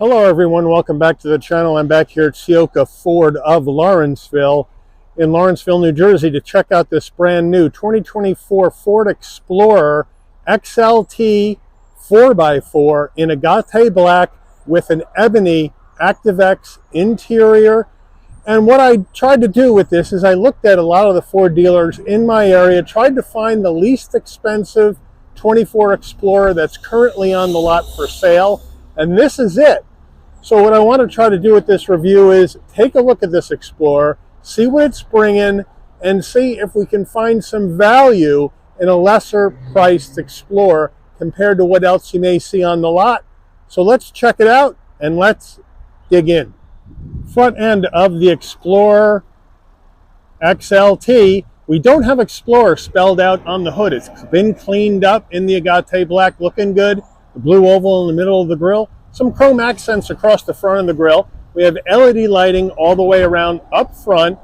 Hello everyone, welcome back to the channel. I'm back here at Ciocca Ford of Lawrenceville in Lawrenceville, New Jersey to check out this brand new 2024 Ford Explorer XLT 4x4 in agate black with an ebony ActiveX interior. And what I tried to do with this is I looked at a lot of the Ford dealers in my area, tried to find the least expensive 24 Explorer that's currently on the lot for sale. And this is it. So what I want to try to do with this review is take a look at this Explorer, see what it's bringing, and see if we can find some value in a lesser priced Explorer compared to what else you may see on the lot. So let's check it out and let's dig in. Front end of the Explorer XLT. We don't have Explorer spelled out on the hood. It's been cleaned up in the agate black, looking good. The blue oval in the middle of the grille, some chrome accents across the front of the grille. We have LED lighting all the way around up front,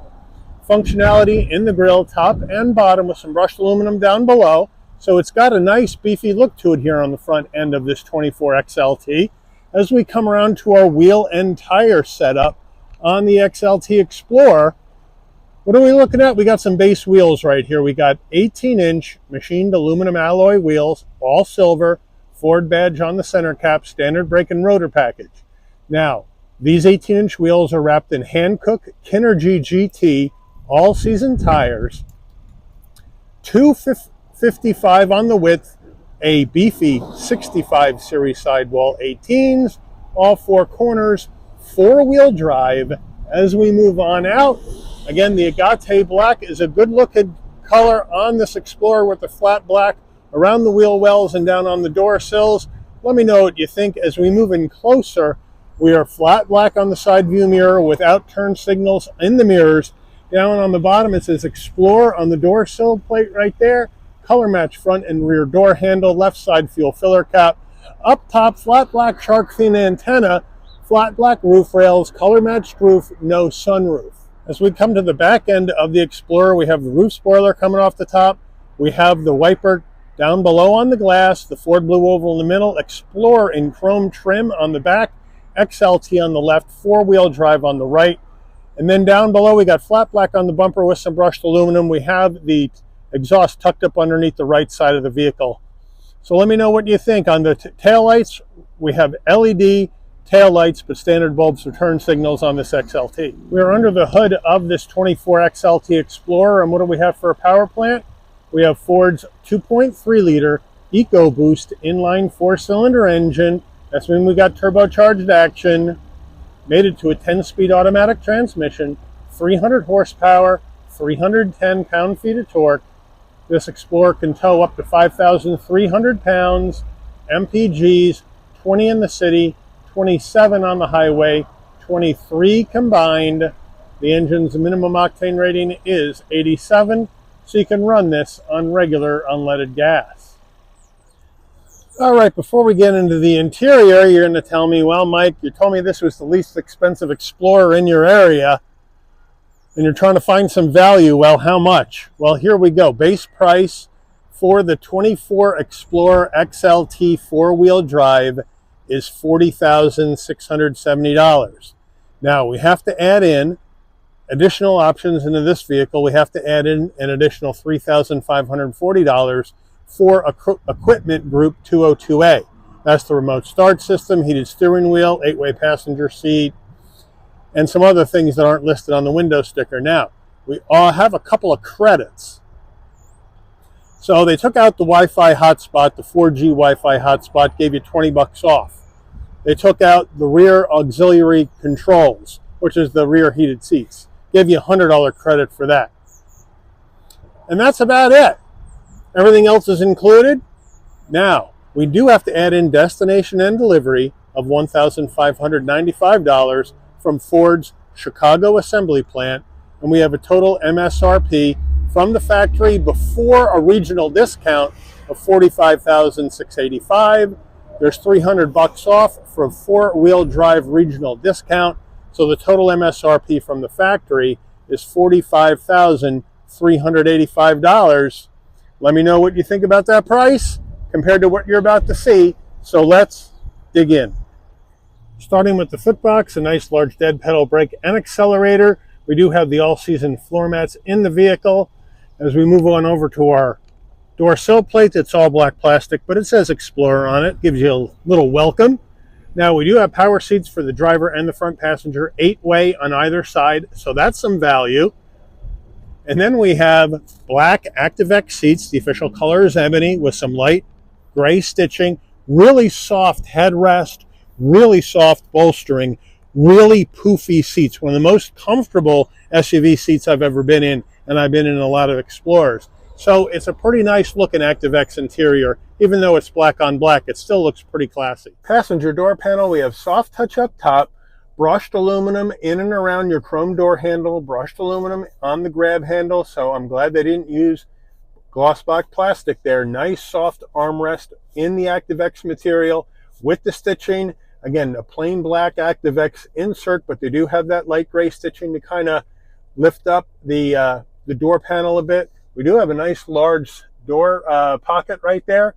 functionality in the grille top and bottom with some brushed aluminum down below. So it's got a nice beefy look to it here on the front end of this 24 XLT. As we come around to our wheel and tire setup on the XLT Explorer, what are we looking at? We got some base wheels right here. We got 18-inch machined aluminum alloy wheels, all silver, Ford badge on the center cap, standard brake and rotor package. Now, these 18-inch wheels are wrapped in Hankook Kinergy GT all-season tires, 255 on the width, a beefy 65 series sidewall 18s, all four corners, four-wheel drive. As we move on out, again, the agate black is a good-looking color on this Explorer with the flat black around the wheel wells and down on the door sills. Let me know what you think. As we move in closer, we are flat black on the side view mirror without turn signals in the mirrors. Down on the bottom it says Explorer on the door sill plate right there. Color match front and rear door handle, left side fuel filler cap. Up top, flat black shark fin antenna, flat black roof rails, color matched roof, no sunroof. As we come to the back end of the Explorer, we have the roof spoiler coming off the top. We have the wiper down below on the glass, the Ford blue oval in the middle, Explorer in chrome trim on the back, XLT on the left, four-wheel drive on the right. And then down below we got flat black on the bumper with some brushed aluminum. We have the exhaust tucked up underneath the right side of the vehicle. So let me know what you think. On the tail lights, we have LED tail lights, but standard bulbs for turn signals on this XLT. We're under the hood of this 24 XLT Explorer, and what do we have for a power plant? We have Ford's 2.3-liter EcoBoost inline four-cylinder engine. That's when we got turbocharged action, made it to a 10-speed automatic transmission, 300 horsepower, 310 pound-feet of torque. This Explorer can tow up to 5,300 pounds, MPGs, 20 in the city, 27 on the highway, 23 combined. The engine's minimum octane rating is 87. So you can run this on regular unleaded gas. All right, before we get into the interior, you're going to tell me, well, Mike, you told me this was the least expensive Explorer in your area, and you're trying to find some value. Well, how much? Well, here we go. Base price for the 24 Explorer XLT four-wheel drive is $40,670. Now, we have to add in additional options into this vehicle. We have to add in an additional $3,540 for equipment group 202A. That's the remote start system, heated steering wheel, 8-way passenger seat, and some other things that aren't listed on the window sticker. Now, we all have a couple of credits. So they took out the Wi-Fi hotspot, the 4G Wi-Fi hotspot, gave you 20 bucks off. They took out the rear auxiliary controls, which is the rear heated seats. Give you a $100 credit for that. And that's about it. Everything else is included. Now, we do have to add in destination and delivery of $1,595 from Ford's Chicago assembly plant, and we have a total MSRP from the factory before a regional discount of $45,685. There's 300 bucks off for a four-wheel drive regional discount. So the total MSRP from the factory is $45,385. Let me know what you think about that price compared to what you're about to see. So let's dig in. Starting with the footbox, a nice large dead pedal brake and accelerator. We do have the all-season floor mats in the vehicle. As we move on over to our door sill plate, it's all black plastic, but it says Explorer on it. Gives you a little welcome. Now, we do have power seats for the driver and the front passenger, 8-way on either side, so that's some value. And then we have black ActiveX seats. The official color is ebony with some light gray stitching. Really soft headrest, really soft bolstering, really poofy seats. One of the most comfortable SUV seats I've ever been in, and I've been in a lot of Explorers. So it's a pretty nice looking ActiveX interior. Even though it's black on black, it still looks pretty classy. Passenger door panel, we have soft touch up top, brushed aluminum in and around your chrome door handle, brushed aluminum on the grab handle, so I'm glad they didn't use gloss black plastic there. Nice soft armrest in the ActiveX material with the stitching. Again, a plain black ActiveX insert, but they do have that light gray stitching to kind of lift up the door panel a bit. We do have a nice large door pocket right there.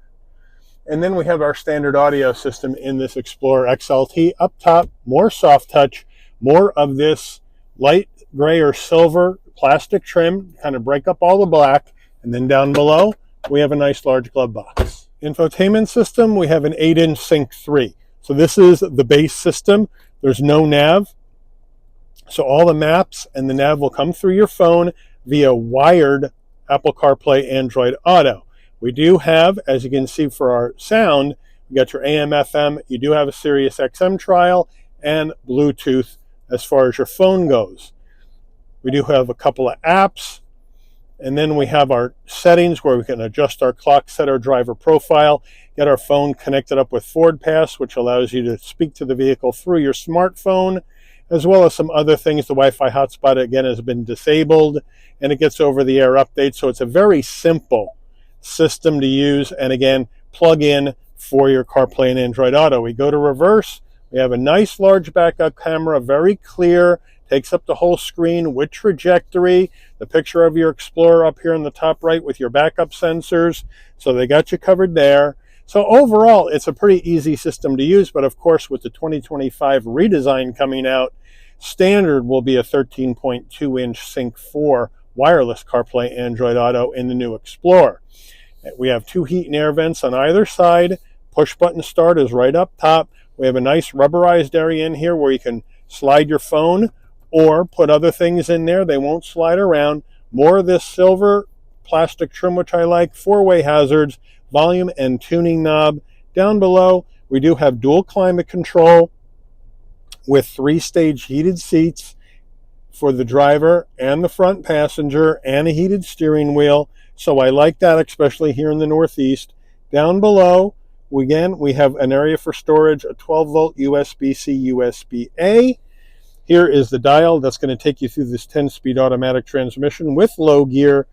And then we have our standard audio system in this Explorer XLT. Up top, more soft touch, more of this light gray or silver plastic trim, kind of break up all the black. And then down below, we have a nice large glove box. Infotainment system, we have an 8-inch Sync 3. So this is the base system. There's no nav. So all the maps and the nav will come through your phone via wired Apple CarPlay, Android Auto. We do have, as you can see for our sound, you got your AM, FM, you do have a Sirius XM trial, and Bluetooth as far as your phone goes. We do have a couple of apps, and then we have our settings where we can adjust our clock, set our driver profile, get our phone connected up with Ford Pass, which allows you to speak to the vehicle through your smartphone, as well as some other things. The Wi-Fi hotspot, again, has been disabled, and it gets over-the-air updates. So it's a very simple system to use, and again, plug in for your CarPlay and Android Auto. We go to reverse. We have a nice large backup camera, very clear, takes up the whole screen with trajectory. The picture of your Explorer up here in the top right with your backup sensors. So they got you covered there. So overall, it's a pretty easy system to use, but of course, with the 2025 redesign coming out, standard will be a 13.2-inch Sync 4 wireless CarPlay Android Auto in the new Explorer. We have 2 heat and air vents on either side. Push button start is right up top. We have a nice rubberized area in here where you can slide your phone or put other things in there. They won't slide around. More of this silver plastic trim, which I like. 4-way hazards, volume and tuning knob. Down below, we do have dual climate control with 3-stage heated seats for the driver and the front passenger, and a heated steering wheel. So I like that, especially here in the Northeast. Down below, again, we have an area for storage, a 12-volt USB-C, USB-A. Here is the dial that's going to take you through this 10-speed automatic transmission with low gear.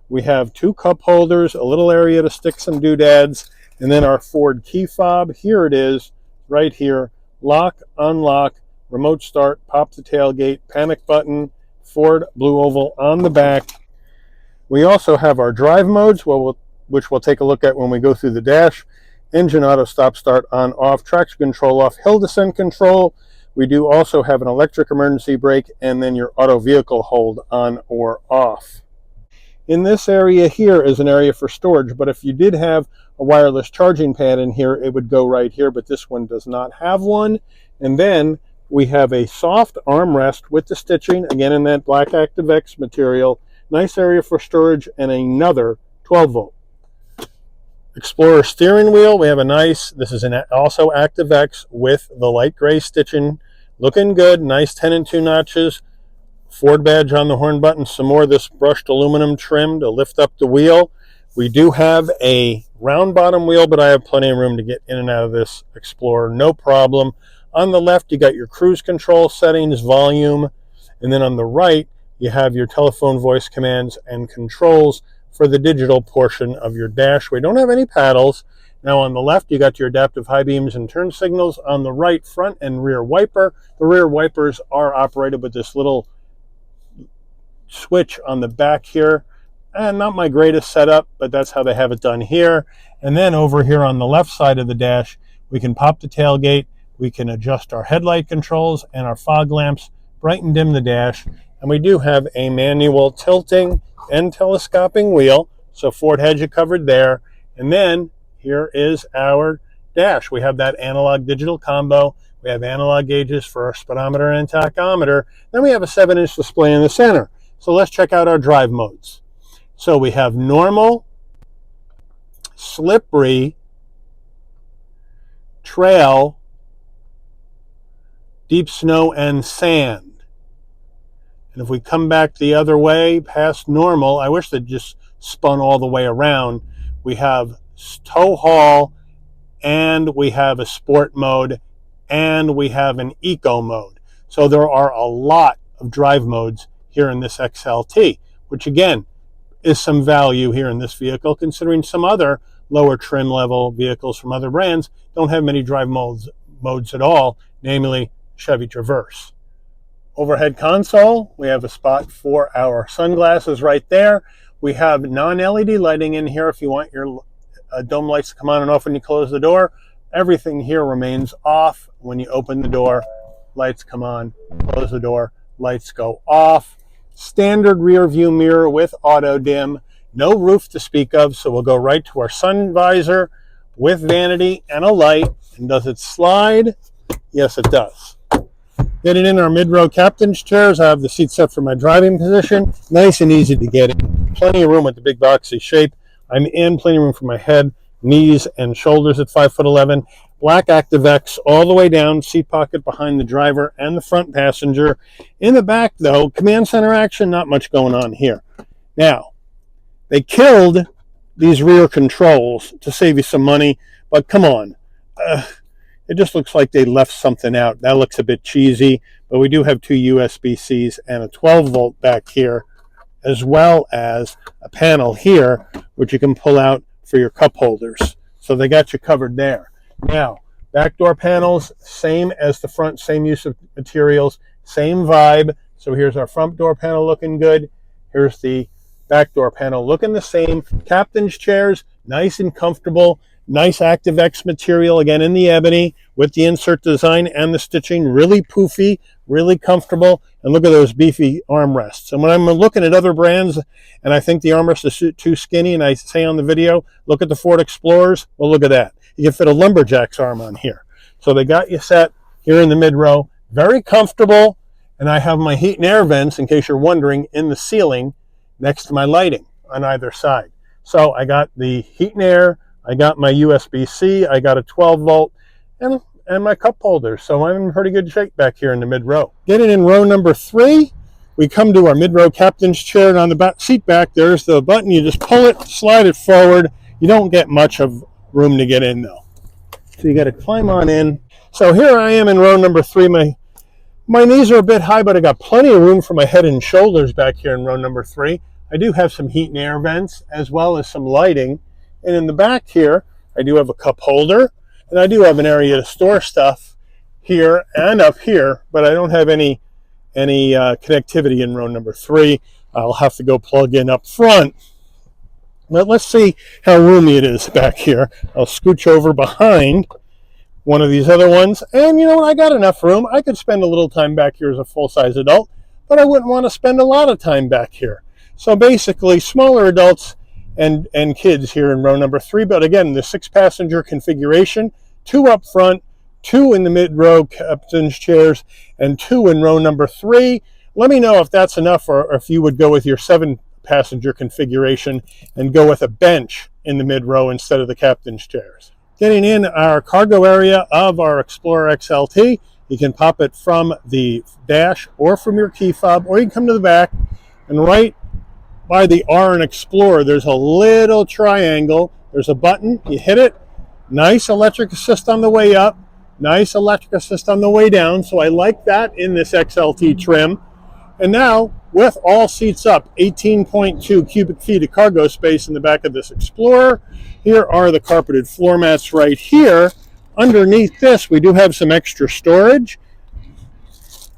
We have 2 cup holders, a little area to stick some doodads, and then our Ford key fob. Here it is, right here. Lock, unlock, remote start, pop the tailgate, panic button, Ford blue oval on the back. We also have our drive modes, which we'll take a look at when we go through the dash. Engine auto stop start on off, traction control off, hill descent control. We do also have an electric emergency brake, and then your auto vehicle hold on or off. In this area here is an area for storage, but if you did have a wireless charging pad in here, it would go right here, but this one does not have one. And then we have a soft armrest with the stitching, again in that black ActiveX material. Nice area for storage, and another 12-volt. Explorer steering wheel, we have a nice, this is also ActiveX with the light gray stitching. Looking good, nice 10 and 2 notches. Ford badge on the horn button, some more of this brushed aluminum trim to lift up the wheel. We do have a round bottom wheel, but I have plenty of room to get in and out of this Explorer, no problem. On the left, you got your cruise control settings, volume, and then on the right, you have your telephone voice commands and controls for the digital portion of your dash. We don't have any paddles. Now on the left, you got your adaptive high beams and turn signals. On the right, front and rear wiper. The rear wipers are operated with this little switch on the back here. And not my greatest setup, but that's how they have it done here. And then over here on the left side of the dash, we can pop the tailgate. We can adjust our headlight controls and our fog lamps, brighten dim the dash, and we do have a manual tilting and telescoping wheel. So Ford had you covered there. And then here is our dash. We have that analog digital combo. We have analog gauges for our speedometer and tachometer. Then we have a 7-inch display in the center. So let's check out our drive modes. So we have normal, slippery, trail, deep snow, and sand. And if we come back the other way past normal, I wish they'd just spun all the way around. We have tow haul, and we have a sport mode, and we have an eco mode. So there are a lot of drive modes here in this XLT, which again is some value here in this vehicle, considering some other lower trim level vehicles from other brands don't have many drive modes at all, namely Chevy Traverse. Overhead console, we have a spot for our sunglasses right there. We have non-LED lighting in here if you want your dome lights to come on and off when you close the door. Everything here remains off. When you open the door, lights come on, close the door, lights go off. Standard rear view mirror with auto dim. No roof to speak of, so we'll go right to our sun visor with vanity and a light. And does it slide? Yes, it does. Getting in our mid-row captain's chairs, I have the seat set for my driving position. Nice and easy to get in. Plenty of room with the big boxy shape. I'm in, plenty of room for my head, knees, and shoulders at 5'11". Black ActiveX all the way down, seat pocket behind the driver and the front passenger. In the back, though, command center action, not much going on here. Now, they killed these rear controls to save you some money, but come on. It just looks like they left something out. That looks a bit cheesy, but we do have two USB-Cs and a 12-volt back here, as well as a panel here, which you can pull out for your cup holders. So they got you covered there. Now, back door panels, same as the front, same use of materials, same vibe. So here's our front door panel looking good. Here's the back door panel looking the same. Captain's chairs, nice and comfortable. Nice ActiveX material, again in the ebony, with the insert design and the stitching. Really poofy, really comfortable. And look at those beefy armrests. And when I'm looking at other brands and I think the armrest is too skinny, and I say on the video, look at the Ford Explorers, well, look at that. You can fit a lumberjack's arm on here. So they got you set here in the mid-row. Very comfortable. And I have my heat and air vents, in case you're wondering, in the ceiling next to my lighting on either side. So I got the heat and air, I got my USB-C, I got a 12-volt, and my cup holder. So I'm in pretty good shape back here in the mid-row. Getting in row number 3, we come to our mid-row captain's chair, and on the back seat back, there's the button. You just pull it, slide it forward. You don't get much of room to get in, though. So you got to climb on in. So here I am in row number 3. My knees are a bit high, but I got plenty of room for my head and shoulders back here in row number 3. I do have some heat and air vents, as well as some lighting. And in the back here, I do have a cup holder, and I do have an area to store stuff here and up here, but I don't have any connectivity in row number 3. I'll have to go plug in up front. But let's see how roomy it is back here. I'll scooch over behind one of these other ones, and you know what? I got enough room. I could spend a little time back here as a full-size adult, but I wouldn't want to spend a lot of time back here. So basically, smaller adults and kids here in row number 3. But again, the 6-passenger configuration, 2 up front, 2 in the mid-row captain's chairs, and 2 in row number 3. Let me know if that's enough, or if you would go with your 7-passenger configuration and go with a bench in the mid-row instead of the captain's chairs. Getting in our cargo area of our Explorer XLT, you can pop it from the dash or from your key fob, or you can come to the back, and right by the R in Explorer, there's a little triangle. There's a button. You hit it. Nice electric assist on the way up. Nice electric assist on the way down. So I like that in this XLT trim. And now, with all seats up, 18.2 cubic feet of cargo space in the back of this Explorer. Here are the carpeted floor mats right here. Underneath this, we do have some extra storage,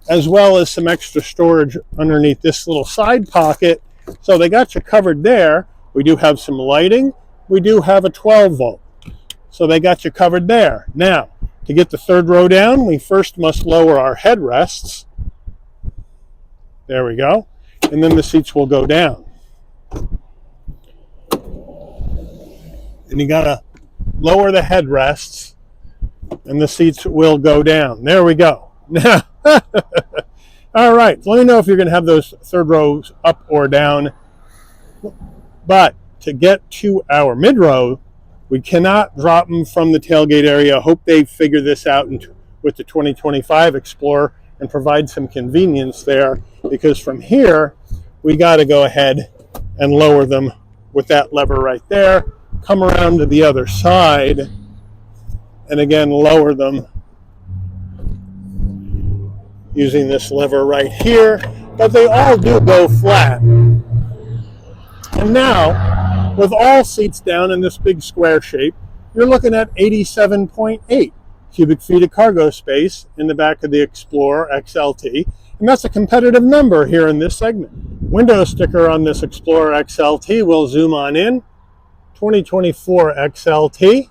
as well as some extra storage underneath this little side pocket. So they got you covered there. We do have some lighting. We do have a 12-volt. So they got you covered there. Now, To get the third row down, we first must lower our headrests. There we go. And then the seats will go down. And you gotta lower the headrests and the seats will go down. There we go. All right, so let me know if you're gonna have those third rows up or down. But to get to our mid row, we cannot drop them from the tailgate area. Hope they figure this out with the 2025 Explorer and provide some convenience there, because from here, we gotta go ahead and lower them with that lever right there. Come around to the other side and again lower them using this lever right here, but they all do go flat. And now, with all seats down in this big square shape, you're looking at 87.8 cubic feet of cargo space in the back of the Explorer XLT, and that's a competitive number here in this segment. Window sticker on this Explorer XLT, we'll zoom on in. 2024 XLT.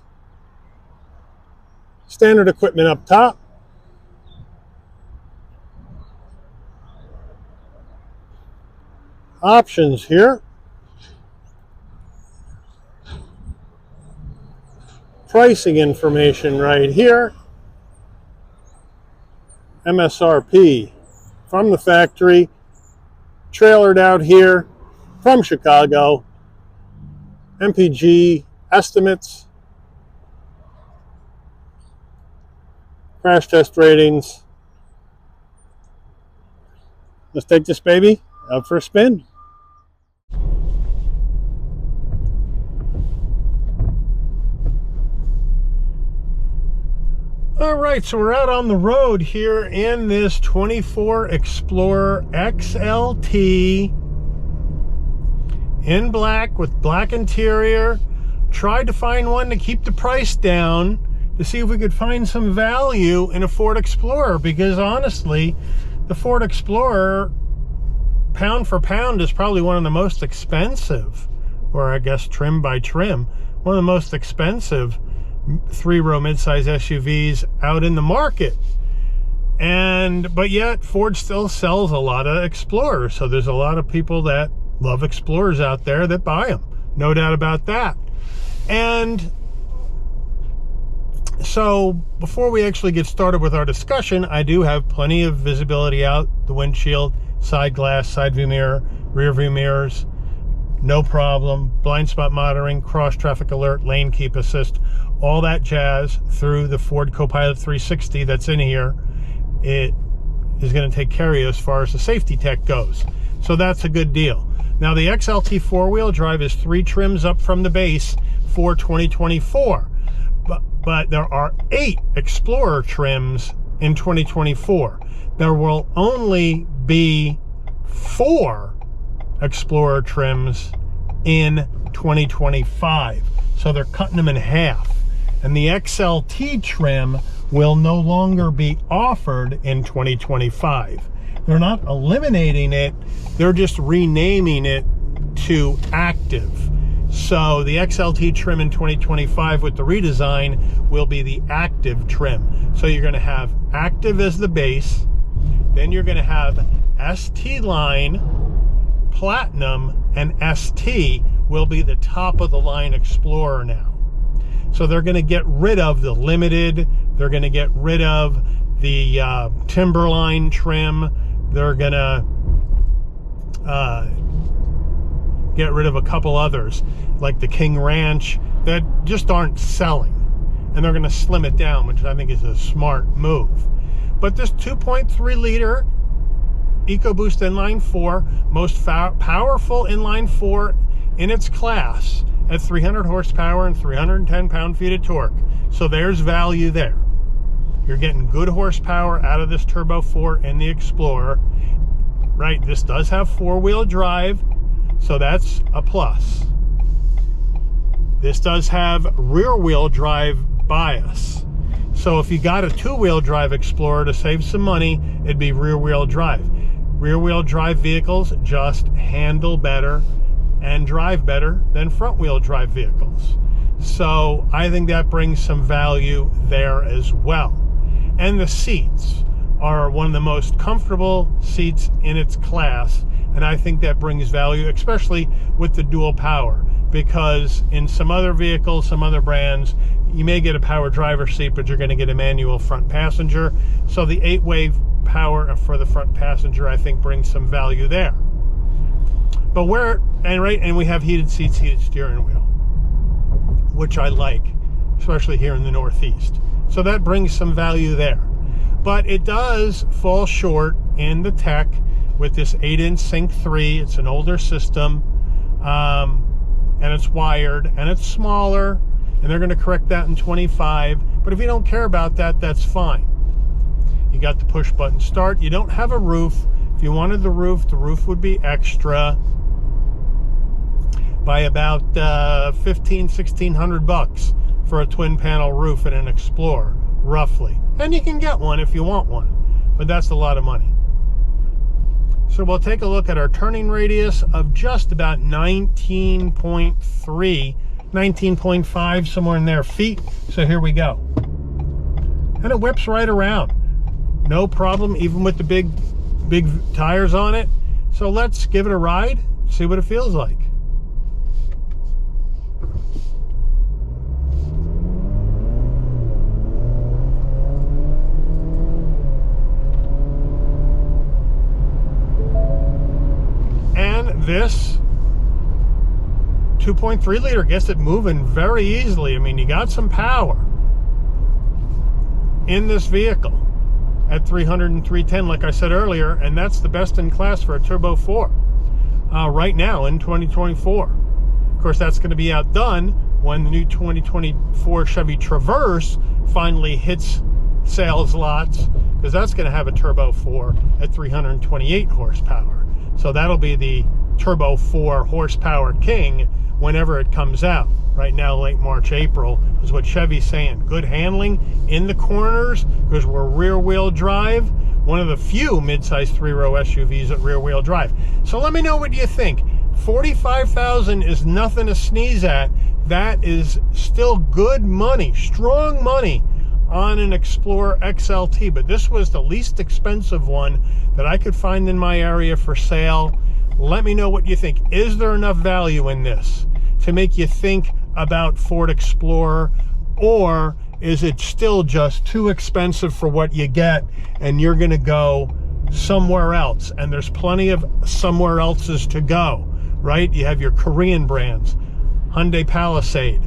Standard equipment up top. Options here. Pricing information right here. MSRP from the factory. Trailered out here from Chicago. MPG estimates, crash test ratings. Let's take this baby out for a spin. All right, so we're out on the road here in this 24 Explorer XLT. In black with black interior. Tried to find one to keep the price down to see if we could find some value in a Ford Explorer, because honestly, the Ford Explorer, pound for pound, is probably one of the most expensive, or I guess trim by trim, one of the most expensive three-row midsize SUVs out in the market. But yet Ford still sells a lot of Explorers, so there's a lot of people that love Explorers out there that buy them, no doubt about that. And so before we actually get started with our discussion, I do have plenty of visibility out the windshield, side glass, side view mirror, rear view mirrors, no problem. Blind spot monitoring, cross traffic alert, lane keep assist, all that jazz through the Ford Copilot 360 that's in here. It is going to take care of you as far as the safety tech goes. So that's a good deal. Now the XLT four-wheel drive is 3 trims up from the base for 2024. But there are 8 Explorer trims in 2024. There will only be 4 Explorer trims in 2025. So they're cutting them in half. And the XLT trim will no longer be offered in 2025. They're not eliminating it, they're just renaming it to Active. So the XLT trim in 2025 with the redesign will be the Active trim. So you're going to have Active as the base, then you're going to have ST line, Platinum, and ST will be the top of the line Explorer now. So they're going to get rid of the Limited, they're going to get rid of the Timberline trim, they're going to get rid of a couple others like the King Ranch that just aren't selling, and they're going to slim it down, which I think is a smart move. But this 2.3 liter EcoBoost inline 4, most powerful inline 4 in its class at 300 horsepower and 310 pound-feet of torque. So there's value there. You're getting good horsepower out of this Turbo 4 in the Explorer. Right, this does have four-wheel drive, so that's a plus. This does have rear-wheel drive bias. So if you got a two-wheel drive Explorer to save some money, it'd be rear-wheel drive. Rear-wheel drive vehicles just handle better and drive better than front-wheel drive vehicles. So I think that brings some value there as well. And the seats are one of the most comfortable seats in its class, and I think that brings value, especially with the dual power, because in some other vehicles, some other brands, you may get a power driver seat, but you're going to get a manual front passenger. So the 8-way power for the front passenger, I think, brings some value there. But and we have heated seats, heated steering wheel, which I like, especially here in the Northeast. So that brings some value there. But it does fall short in the tech with this 8-inch Sync 3. It's an older system, and it's wired, and it's smaller, and they're going to correct that in 25. But if you don't care about that, that's fine. You got the push button start. You don't have a roof. If you wanted the roof would be extra by about $1,500-$1,600 for a twin panel roof in an Explorer, roughly. And you can get one if you want one, but that's a lot of money. So we'll take a look at our turning radius of just about 19.3, 19.5, somewhere in there, feet. So here we go. And it whips right around. No problem, even with the big tires on it. So let's give it a ride, see what it feels like. This 2.3 liter gets it moving very easily. I mean, you got some power in this vehicle at 300 and 310, like I said earlier, and that's the best in class for a Turbo 4 right now in 2024. Of course, that's going to be outdone when the new 2024 Chevy Traverse finally hits sales lots, because that's going to have a Turbo 4 at 328 horsepower. So that'll be the Turbo 4 horsepower king whenever it comes out. Right now, late March, April is what Chevy's saying. Good handling in the corners because we're rear-wheel drive. One of the few mid-size 3-row SUVs at rear-wheel drive. So let me know what you think. $45,000 is nothing to sneeze at. That is still good money, strong money on an Explorer XLT, but this was the least expensive one that I could find in my area for sale. Let me know what you think. Is there enough value in this to make you think about Ford Explorer, or is it still just too expensive for what you get and you're going to go somewhere else? And there's plenty of somewhere else's to go, right? You have your Korean brands, Hyundai Palisade,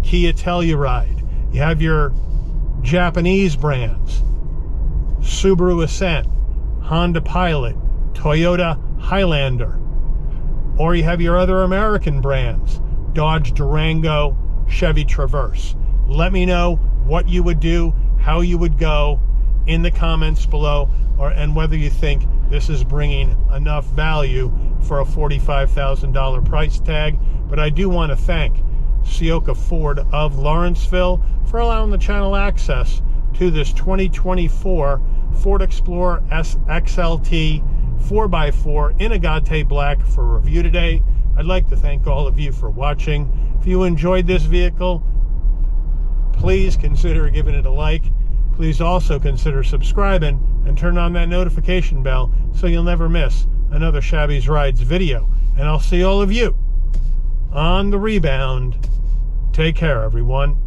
Kia Telluride. You have your Japanese brands, Subaru Ascent, Honda Pilot, Toyota Highlander. Or you have your other American brands, Dodge Durango, Chevy Traverse. Let me know what you would do, how you would go in the comments below, and whether you think this is bringing enough value for a $45,000 price tag. But I do want to thank Ciocca Ford of Lawrenceville for allowing the channel access to this 2024 Ford Explorer XLT 4x4 in Agate Black for review today. I'd like to thank all of you for watching. If you enjoyed this vehicle, please consider giving it a like. Please also consider subscribing and turn on that notification bell so you'll never miss another Shabby's Rides video. And I'll see all of you on the rebound. Take care, everyone.